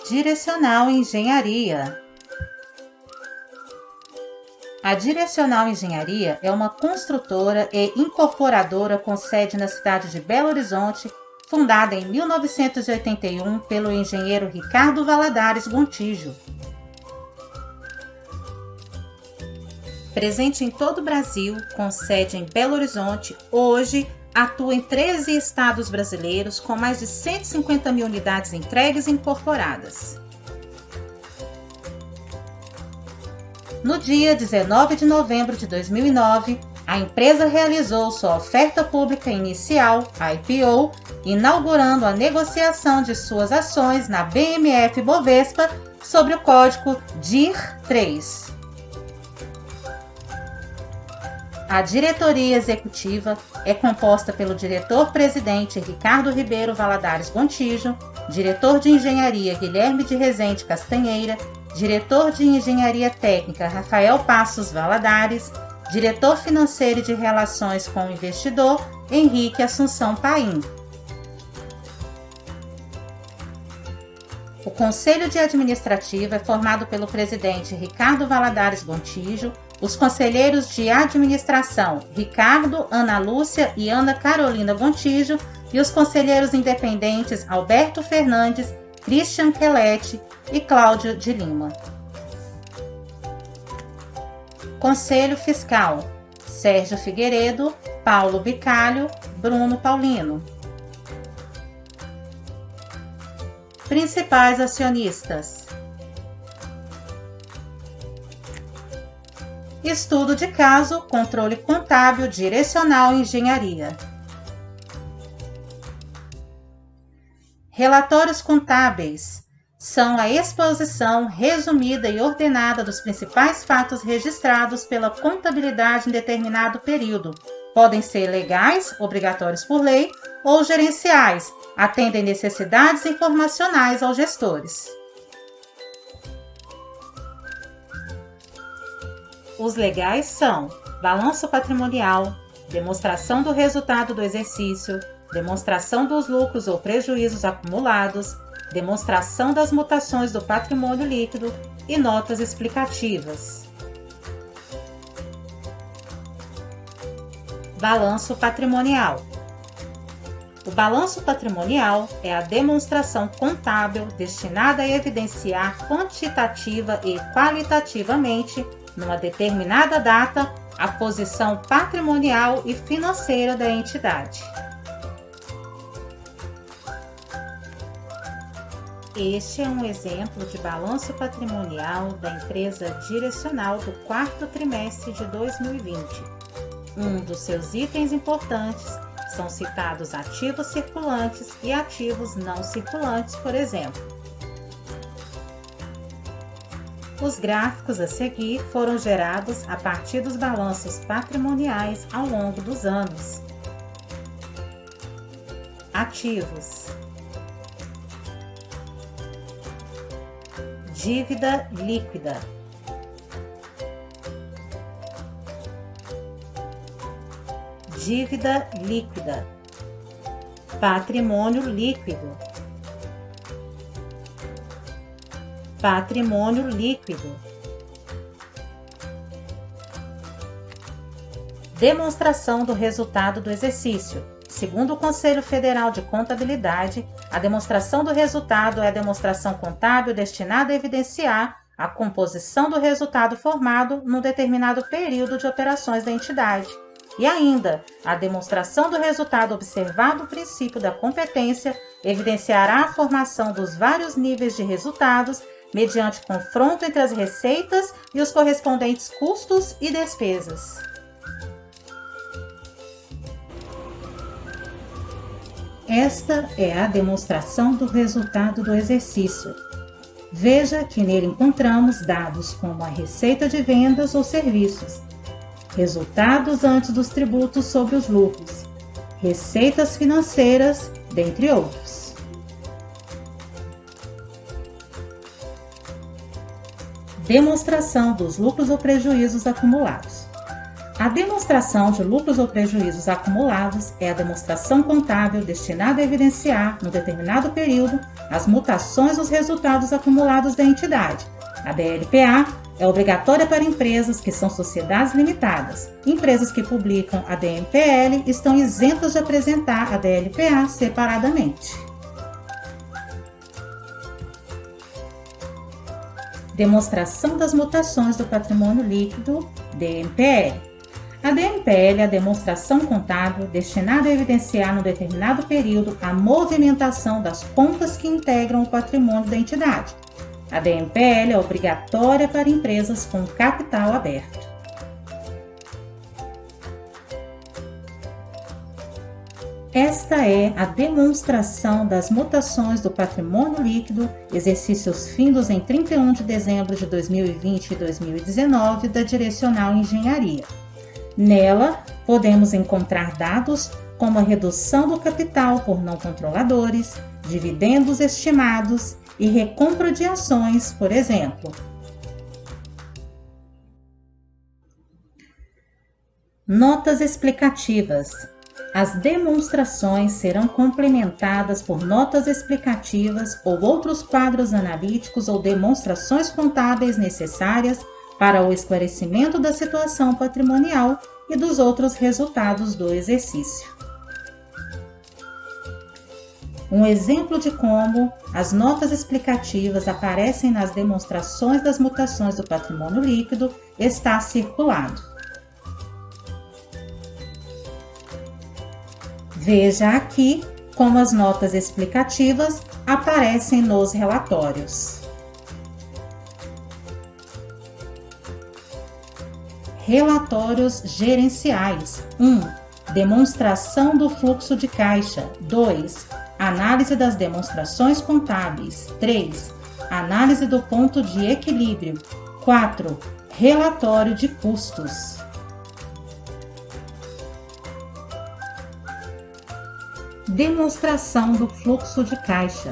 Direcional Engenharia. A Direcional Engenharia é uma construtora e incorporadora com sede na cidade de Belo Horizonte, fundada em 1981 pelo engenheiro Ricardo Valadares Gontijo. Presente em todo o Brasil, com sede em Belo Horizonte, hoje atua em 13 estados brasileiros com mais de 150 mil unidades entregues e incorporadas. No dia 19 de novembro de 2009, a empresa realizou sua oferta pública inicial, IPO, inaugurando a negociação de suas ações na BMF Bovespa sob o código DIR3. A diretoria executiva é composta pelo diretor-presidente Ricardo Ribeiro Valadares Gontijo, diretor de engenharia Guilherme de Rezende Castanheira, diretor de engenharia técnica Rafael Passos Valadares, diretor financeiro e de relações com o investidor Henrique Assunção Paim. O Conselho de Administrativa é formado pelo presidente Ricardo Valadares Gontijo, os conselheiros de administração Ricardo, Ana Lúcia e Ana Carolina Gontijo e os conselheiros independentes Alberto Fernandes, Christian Quelete e Cláudio de Lima. Conselho Fiscal: Sérgio Figueiredo, Paulo Bicalho, Bruno Paulino. Principais acionistas: Estudo de caso, controle contábil, Direcional Engenharia. Relatórios contábeis são a exposição resumida e ordenada dos principais fatos registrados pela contabilidade em determinado período. Podem ser legais, obrigatórios por lei, ou gerenciais, atendem necessidades informacionais aos gestores. Os legais são balanço patrimonial, demonstração do resultado do exercício, demonstração dos lucros ou prejuízos acumulados, demonstração das mutações do patrimônio líquido e notas explicativas. Balanço patrimonial. O balanço patrimonial é a demonstração contábil destinada a evidenciar quantitativa e qualitativamente, numa determinada data, a posição patrimonial e financeira da entidade. Este é um exemplo de balanço patrimonial da empresa Direcional do quarto trimestre de 2020. Um dos seus itens importantes são citados ativos circulantes e ativos não circulantes, por exemplo. Os gráficos a seguir foram gerados a partir dos balanços patrimoniais ao longo dos anos. Ativos. Dívida líquida. Dívida líquida. Patrimônio líquido. Patrimônio líquido. Demonstração do resultado do exercício. Segundo o Conselho Federal de Contabilidade, a demonstração do resultado é a demonstração contábil destinada a evidenciar a composição do resultado formado num determinado período de operações da entidade. E ainda, a demonstração do resultado observado o princípio da competência evidenciará a formação dos vários níveis de resultados mediante confronto entre as receitas e os correspondentes custos e despesas. Esta é a demonstração do resultado do exercício. Veja que nele encontramos dados como a receita de vendas ou serviços, resultados antes dos tributos sobre os lucros, receitas financeiras, dentre outros. Demonstração dos lucros ou prejuízos acumulados. A demonstração de lucros ou prejuízos acumulados é a demonstração contábil destinada a evidenciar, no determinado período, as mutações dos resultados acumulados da entidade. A DLPA é obrigatória para empresas que são sociedades limitadas. Empresas que publicam a DMPL estão isentas de apresentar a DLPA separadamente. Demonstração das mutações do patrimônio líquido, DMPL. A DMPL é a demonstração contábil destinada a evidenciar no determinado período a movimentação das contas que integram o patrimônio da entidade. A DMPL é obrigatória para empresas com capital aberto. Esta é a demonstração das mutações do patrimônio líquido, exercícios findos em 31 de dezembro de 2020 e 2019 da Direcional Engenharia. Nela, podemos encontrar dados como a redução do capital por não controladores, dividendos estimados e recompra de ações, por exemplo. Notas explicativas. As demonstrações serão complementadas por notas explicativas ou outros quadros analíticos ou demonstrações contábeis necessárias para o esclarecimento da situação patrimonial e dos outros resultados do exercício. Um exemplo de como as notas explicativas aparecem nas demonstrações das mutações do patrimônio líquido está circulado. Veja aqui como as notas explicativas aparecem nos relatórios. Relatórios gerenciais. 1. Demonstração do fluxo de caixa. 2. Análise das demonstrações contábeis. 3. Análise do ponto de equilíbrio. 4. Relatório de custos. Demonstração do fluxo de caixa.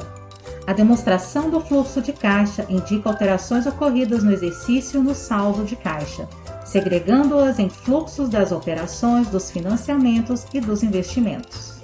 A demonstração do fluxo de caixa indica alterações ocorridas no exercício no saldo de caixa, segregando-as em fluxos das operações, dos financiamentos e dos investimentos.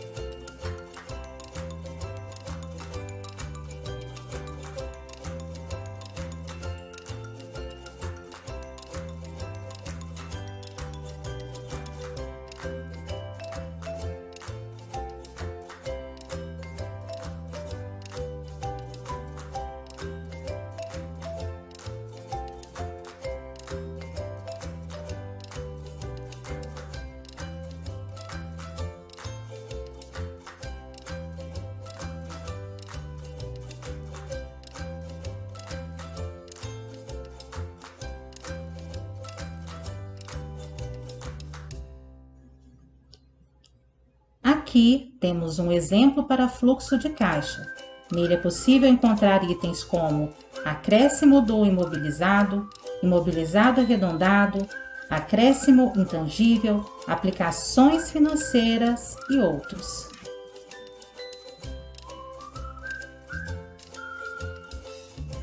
Aqui temos um exemplo para fluxo de caixa. Nele é possível encontrar itens como acréscimo do imobilizado, imobilizado arredondado, acréscimo intangível, aplicações financeiras e outros.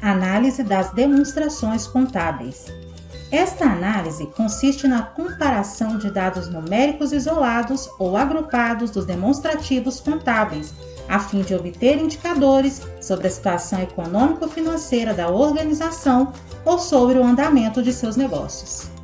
Análise das demonstrações contábeis. Esta análise consiste na comparação de dados numéricos isolados ou agrupados dos demonstrativos contábeis, a fim de obter indicadores sobre a situação econômico-financeira da organização ou sobre o andamento de seus negócios.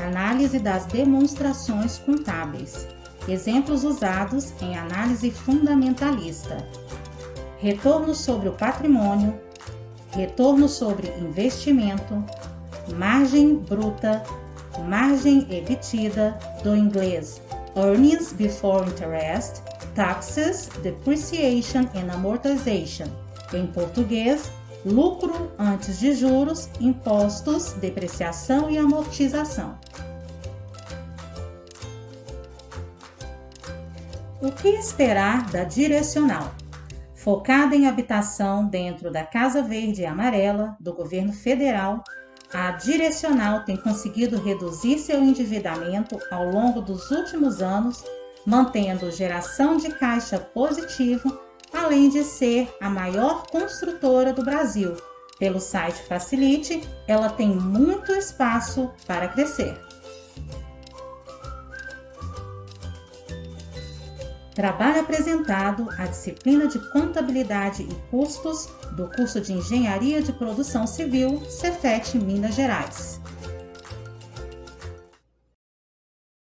Análise das demonstrações contábeis. Exemplos usados em análise fundamentalista: retorno sobre o patrimônio, retorno sobre investimento, margem bruta, margem EBITDA, do inglês Earnings Before Interest, Taxes, Depreciation and Amortization. Em português, lucro antes de juros, impostos, depreciação e amortização. O que esperar da Direcional? Focada em habitação dentro da Casa Verde e Amarela do governo federal, a Direcional tem conseguido reduzir seu endividamento ao longo dos últimos anos, mantendo geração de caixa positivo, além de ser a maior construtora do Brasil. Pelo site Facilite, ela tem muito espaço para crescer. Trabalho apresentado à disciplina de Contabilidade e Custos do curso de Engenharia de Produção Civil, Cefet, Minas Gerais.